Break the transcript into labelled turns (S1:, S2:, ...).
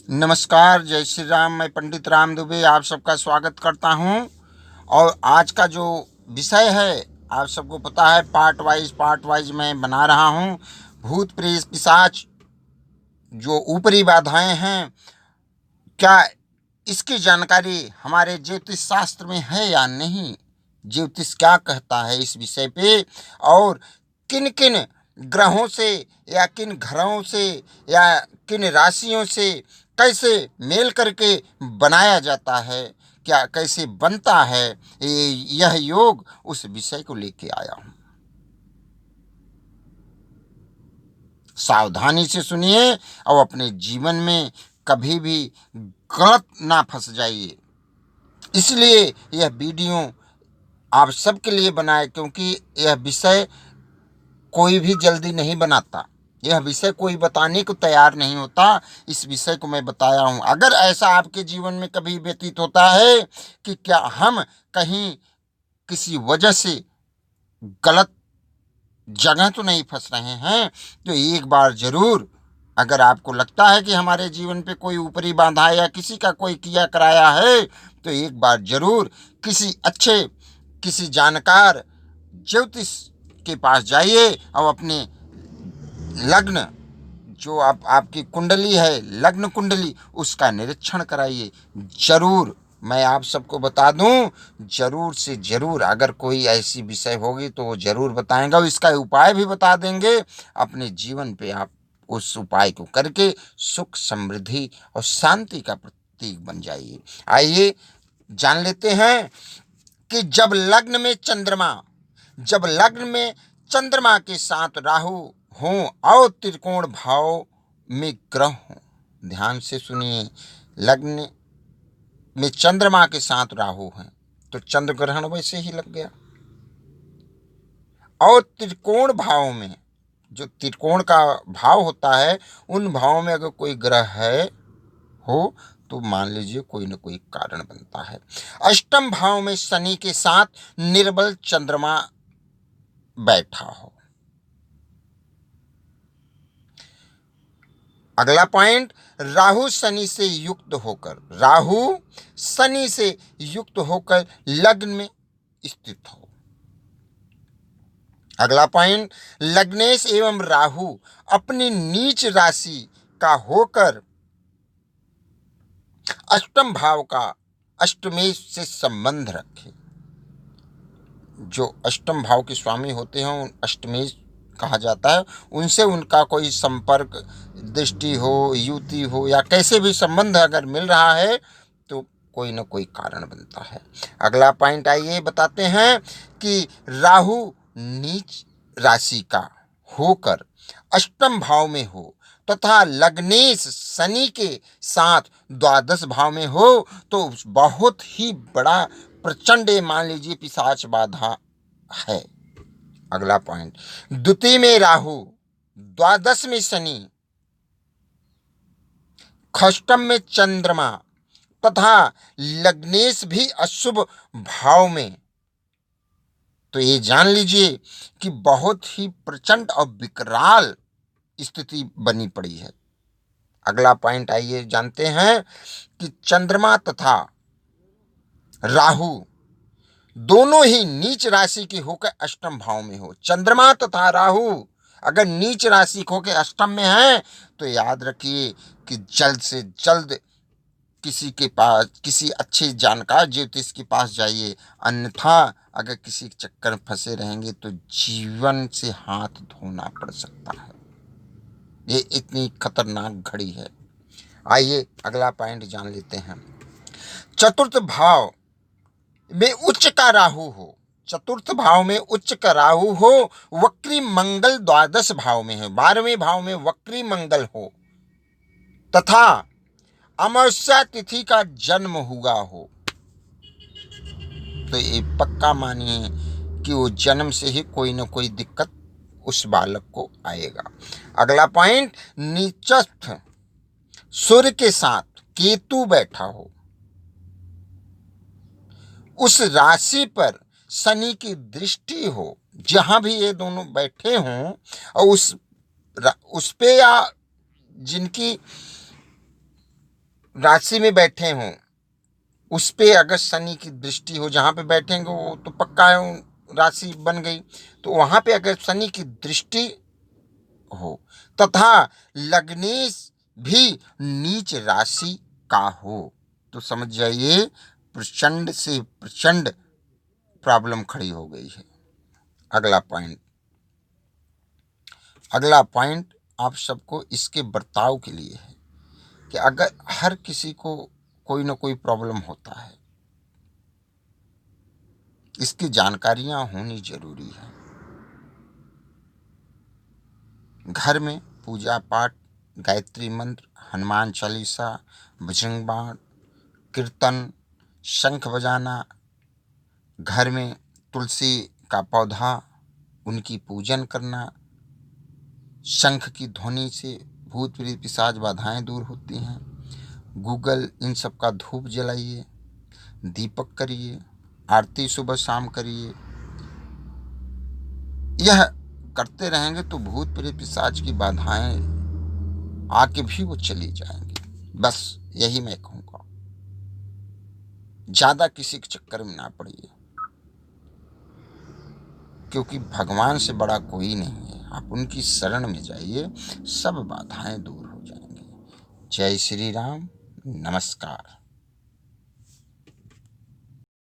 S1: नमस्कार, जय श्री राम। मैं पंडित राम दुबे आप सबका स्वागत करता हूं। और आज का जो विषय है आप सबको पता है, पार्ट वाइज मैं बना रहा हूं। भूत प्रेत पिशाच जो ऊपरी बाधाएं हैं, क्या इसकी जानकारी हमारे ज्योतिष शास्त्र में है या नहीं? ज्योतिष क्या कहता है इस विषय पे, और किन किन ग्रहों से या किन घरों से या किन राशियों से कैसे मेल करके बनाया जाता है, क्या कैसे बनता है यह योग, उस विषय को लेके आया हूं। सावधानी से सुनिए और अपने जीवन में कभी भी गलत ना फंस जाइए। इसलिए यह वीडियो आप सबके लिए बनाए, क्योंकि यह विषय कोई भी जल्दी नहीं बनाता। यह विषय कोई बताने को तैयार नहीं होता। इस विषय को मैं बताया हूं। अगर ऐसा आपके जीवन में कभी व्यतीत होता है कि क्या हम कहीं किसी वजह से गलत जगह तो नहीं फंस रहे हैं, तो एक बार जरूर, अगर आपको लगता है कि हमारे जीवन पे कोई ऊपरी बाधा या किसी का कोई किया कराया है, तो एक बार जरूर किसी जानकार ज्योतिष के पास जाइए और अपने लग्न, जो आपकी कुंडली है, लग्न कुंडली, उसका निरीक्षण कराइए। जरूर मैं आप सबको बता दूं, जरूर से जरूर अगर कोई ऐसी विषय होगी तो वो जरूर बताएंगे और इसका उपाय भी बता देंगे। अपने जीवन पे आप उस उपाय को करके सुख समृद्धि और शांति का प्रतीक बन जाइए। आइए जान लेते हैं कि जब लग्न में चंद्रमा के साथ राहु हो और त्रिकोण भाव में ग्रह हो। ध्यान से सुनिए, लग्न में चंद्रमा के साथ राहु है तो चंद्र ग्रहण वैसे ही लग गया। और त्रिकोण भाव में, जो त्रिकोण का भाव होता है, उन भावों में अगर कोई ग्रह है हो तो मान लीजिए कोई न कोई कारण बनता है। अष्टम भाव में शनि के साथ निर्बल चंद्रमा बैठा हो। अगला पॉइंट, राहु शनि से युक्त होकर लग्न में स्थित हो। अगला पॉइंट, लग्नेश एवं राहु अपनी नीच राशि का होकर अष्टम भाव का अष्टमेश से संबंध रखे। जो अष्टम भाव के स्वामी होते हैं अष्टमेश कहा जाता है, उनसे उनका कोई संपर्क, दृष्टि हो, युति हो या कैसे भी संबंध अगर मिल रहा है तो कोई न कोई कारण बनता है। अगला पॉइंट आइए बताते हैं कि राहु नीच राशि का होकर अष्टम भाव में हो तथा लग्नेश शनि के साथ द्वादश भाव में हो तो बहुत ही बड़ा प्रचंड, मान लीजिए, पिशाच बाधा है। अगला पॉइंट, द्वितीय में राहु, द्वादश में शनि, खष्टम में चंद्रमा तथा लग्नेश भी अशुभ भाव में, तो ये जान लीजिए कि बहुत ही प्रचंड और विकराल स्थिति बनी पड़ी है। अगला पॉइंट आइए जानते हैं कि चंद्रमा तथा राहु दोनों ही नीच राशि के होकर अष्टम भाव में हो। चंद्रमा तथा राहु अगर नीच राशि होकर अष्टम में है तो याद रखिए कि जल्द से जल्द किसी के पास, किसी अच्छे जानकार ज्योतिष के पास जाइए। अन्यथा अगर किसी चक्कर में फंसे रहेंगे तो जीवन से हाथ धोना पड़ सकता है। ये इतनी खतरनाक घड़ी है। आइए अगला पॉइंट जान लेते हैं। चतुर्थ भाव में उच्च का राहु हो, चतुर्थ भाव में उच्च का राहु हो, वक्री मंगल द्वादश भाव में है, 12वें भाव में वक्री मंगल हो तथा अमावस्या तिथि का जन्म हुआ हो, तो ये पक्का मानिए कि वो जन्म से ही कोई न कोई दिक्कत उस बालक को आएगा। अगला पॉइंट, नीचस्थ सूर्य के साथ केतु बैठा हो, उस राशि पर शनि की दृष्टि हो, जहां भी ये दोनों बैठे हों, और उस पे या जिनकी राशि में बैठे हों, उस पे अगर शनि की दृष्टि हो, जहाँ पे बैठेंगे वो तो पक्का है राशि बन गई, तो वहाँ पे अगर शनि की दृष्टि हो तथा लग्नेश भी नीच राशि का हो, तो समझ जाइए प्रचंड से प्रचंड प्रॉब्लम खड़ी हो गई है। अगला पॉइंट आप सबको इसके बर्ताव के लिए है कि अगर हर किसी को कोई ना कोई प्रॉब्लम होता है, इसकी जानकारियां होनी जरूरी है। घर में पूजा पाठ, गायत्री मंत्र, हनुमान चालीसा, बजरंग बाण, कीर्तन, शंख बजाना, घर में तुलसी का पौधा, उनकी पूजन करना, शंख की ध्वनि से भूत प्रेत पिशाच बाधाएं दूर होती हैं। गूगल इन सब का धूप जलाइए, दीपक करिए, आरती सुबह शाम करिए। यह करते रहेंगे तो भूत प्रेत पिशाच की बाधाएं आके भी वो चली जाएंगी। बस यही मैं कहूँगा, ज्यादा किसी के चक्कर में ना पड़िए, क्योंकि भगवान से बड़ा कोई नहीं है। आप उनकी शरण में जाइए, सब बाधाएं दूर हो जाएंगी। जय श्री राम, नमस्कार।